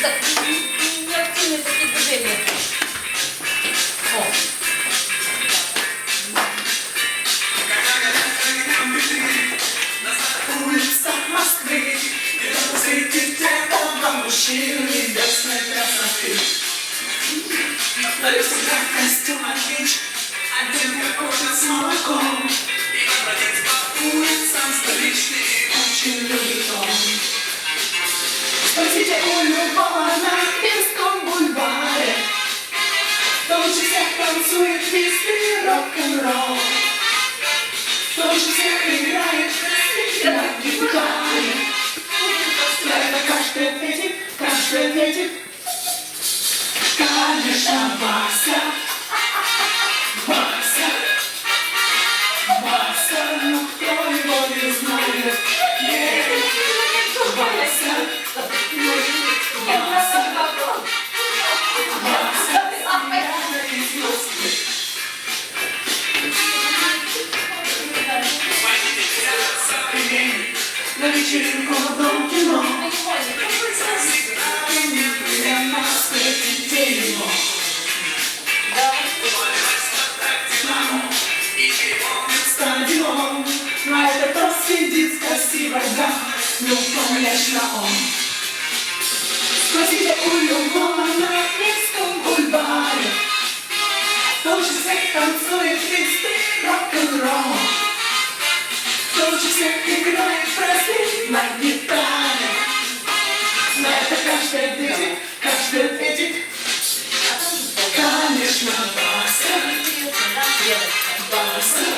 так, неактивные такие движения. О. Улица Москвы, где светит оба мужчины небесной красоты. Но всегда костюм отлич, один кожа с молоком. И бродить по улицам столичный очень любит он. Спросите у любого на Пинском бульваре, кто лучше всех танцует твисты рок-н-ролл, кто лучше всех играет на гитаре. Это каждый ответит, конечно, Вася. Вася, Вася, ну кто его не знает? Вася, Вася, Вася, я из Москвы. На вечеринку в дом кино. На свете дерево. Стадион. На этот раз сидит красивая дама. Ну, конечно, он. Спросите у любого на Пинском бульваре, кто лучше всех танцует твисты рок-н-ролл, кто лучше всех играет прости на гитаре. На это каждый ответит, конечно, Вася. Вася,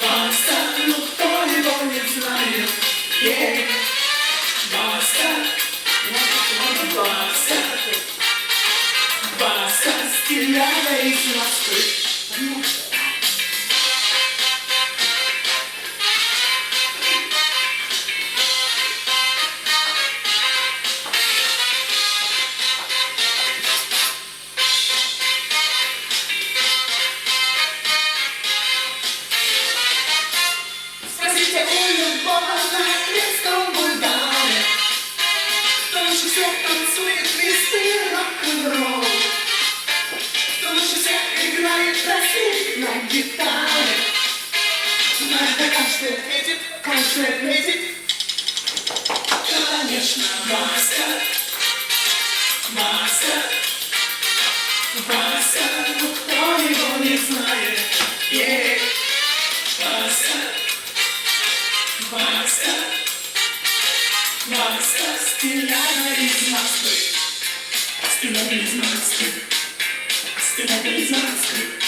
Вася, ну кто его не знает? Вася, Вася, Вася, стиляга из Москвы. Спросите у любого на Пинском бульваре, кто лучше всех танцует твисты рок-н-ролл, кто лучше всех играет прости на гитаре. На это каждый ответит, конечно, Вася. Вася, Вася, ну кто его не знает? Вася, Вася, Вася, стиляга из Москвы. Стиляга из Москвы. Стиляга из Москвы.